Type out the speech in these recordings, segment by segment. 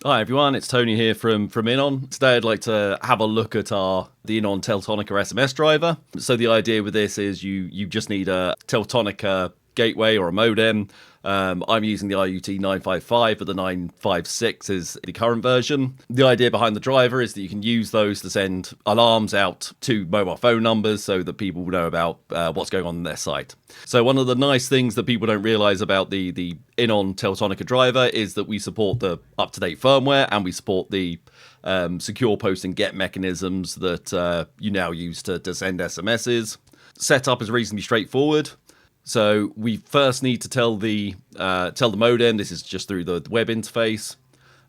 Hi everyone, it's Tony here from Innon. Today I'd like to have a look at the Innon Teltonika SMS driver. So the idea with this is you just need a Teltonika gateway or a modem. I'm using the RUT955, but the 956 is the current version. The idea behind the driver is that you can use those to send alarms out to mobile phone numbers so that people know about what's going on their site. So one of the nice things that people don't realize about the Innon Teltonika driver is that we support the up-to-date firmware and we support the secure post and get mechanisms that you now use to send SMSs. Setup is reasonably straightforward. So we first need to tell the modem, this is just through the web interface,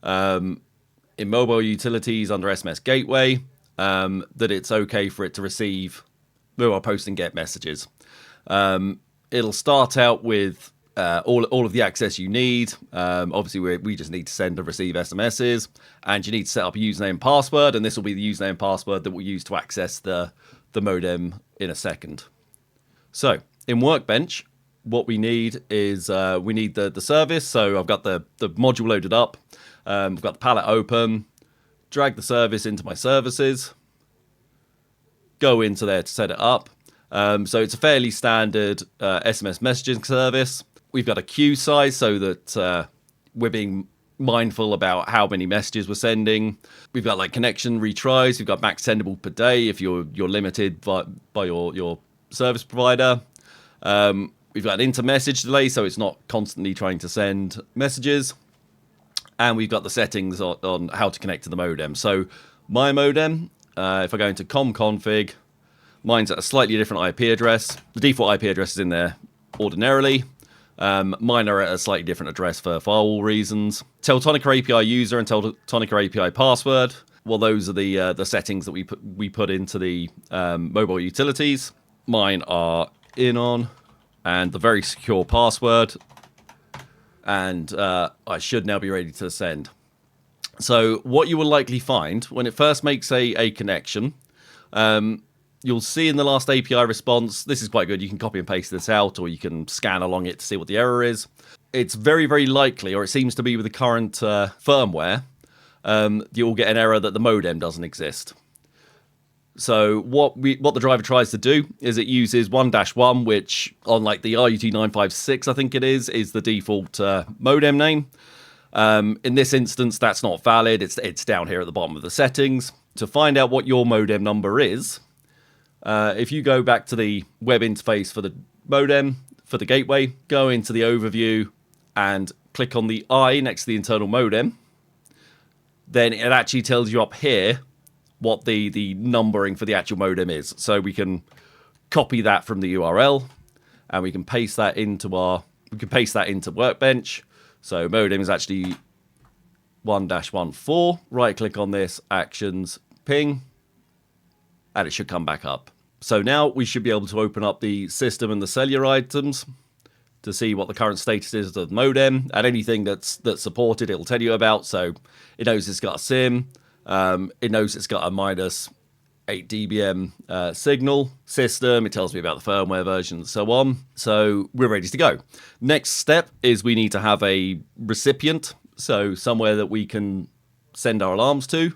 in mobile utilities under SMS gateway, that it's okay for it to receive mobile post and get messages. It'll start out with all of the access you need. Obviously, we just need to send and receive SMSs, and you need to set up a username and password, and this will be the username and password that we'll use to access the modem in a second. So in Workbench, what we need is we need the service. So I've got the module loaded up. I've got the palette open. Drag the service into my services. Go into there to set it up. So it's a fairly standard SMS messaging service. We've got a queue size so that we're being mindful about how many messages we're sending. We've got like connection retries. We've got max sendable per day if you're limited by your service provider. We've got an inter-message delay, so it's not constantly trying to send messages. And we've got the settings on how to connect to the modem. So my modem, if I go into config, mine's at a slightly different IP address. The default IP address is in there ordinarily. Mine are at a slightly different address for firewall reasons. Teltonika API user and Teltonika API password. Well, those are the settings that we put into the mobile utilities. Mine are Innon and the very secure password, and I should now be ready to send. So what you will likely find when it first makes a connection, you'll see in the last API response, this is quite good, you can copy and paste this out or you can scan along it to see what the error is. It's very, very likely, or it seems to be with the current firmware, you'll get an error that the modem doesn't exist. So what the driver tries to do is it uses 1-1, which on like the RUT956, I think it is the default modem name. In this instance, that's not valid. It's down here at the bottom of the settings. To find out what your modem number is, if you go back to the web interface for the modem, for the gateway, go into the overview and click on the I next to the internal modem, then it actually tells you up here what the numbering for the actual modem is. So we can copy that from the URL and we can paste that into Workbench. So modem is actually 1-14. Right click on this, actions, ping, and it should come back up. So now we should be able to open up the system and the cellular items to see what the current status is of the modem, and anything that's supported it'll tell you about. So it knows it's got a SIM. It knows it's got a -8 dBm signal system. It tells me about the firmware version and so on. So we're ready to go. Next step is we need to have a recipient, so somewhere that we can send our alarms to.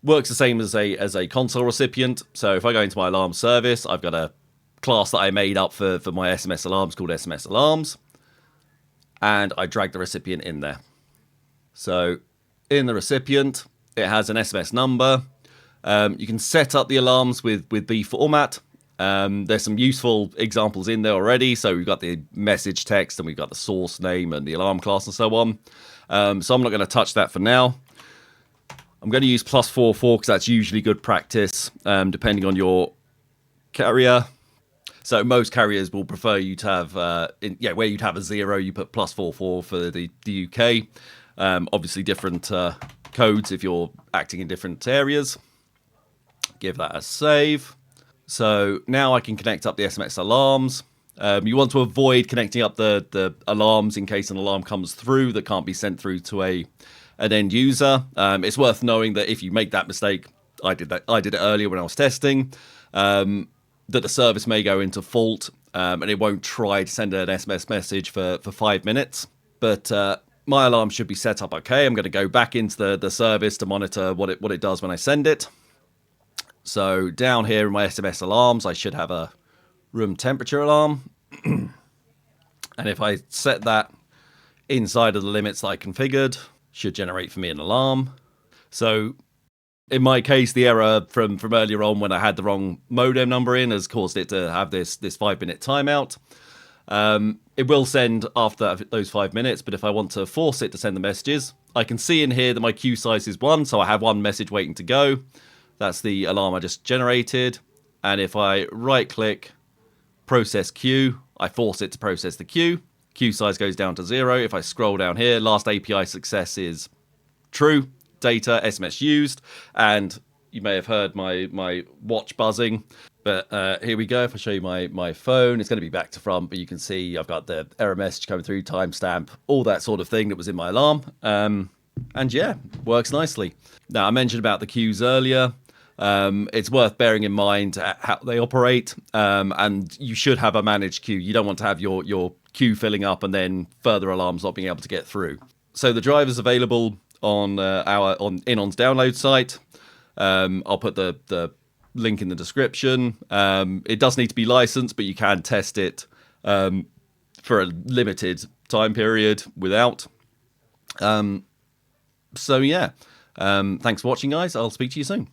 Works the same as a console recipient. So if I go into my alarm service, I've got a class that I made up for my SMS alarms called SMS alarms, and I drag the recipient in there. So in the recipient, it has an SMS number. You can set up the alarms with B format. There's some useful examples in there already. So we've got the message text and we've got the source name and the alarm class and so on. So I'm not going to touch that for now. I'm going to use +44 because that's usually good practice, depending on your carrier. So most carriers will prefer you to have, where you'd have a 0, you put +44 for the UK. Obviously different codes if you're acting in different areas. Give that a save. So now I can connect up the SMS alarms. You want to avoid connecting up the alarms in case an alarm comes through that can't be sent through to an end user. It's worth knowing that if you make that mistake, I did it earlier when I was testing, that the service may go into fault and it won't try to send an SMS message for 5 minutes. But my alarm should be set up okay. I'm going to go back into the service to monitor what it does when I send it. So down here in my SMS alarms, I should have a room temperature alarm. And if I set that inside of the limits that I configured, should generate for me an alarm. So in my case, the error from earlier on when I had the wrong modem number in has caused it to have this 5-minute timeout. It will send after those 5 minutes, but if I want to force it to send the messages, I can see in here that my queue size is 1, so I have 1 message waiting to go. That's the alarm I just generated. And if I right-click, process queue, I force it to process the queue. Queue size goes down to 0. If I scroll down here, last API success is true. Data, SMS used. And you may have heard my watch buzzing. But here we go. If I show you my phone, it's going to be back to front, but you can see I've got the error message coming through, timestamp, all that sort of thing that was in my alarm. And yeah, works nicely. Now, I mentioned about the queues earlier. It's worth bearing in mind how they operate, and you should have a managed queue. You don't want to have your queue filling up and then further alarms not being able to get through. So the driver's available on on Innon's download site. I'll put the link in the description. It does need to be licensed, but you can test it for a limited time period without. So yeah, thanks for watching, guys. I'll speak to you soon.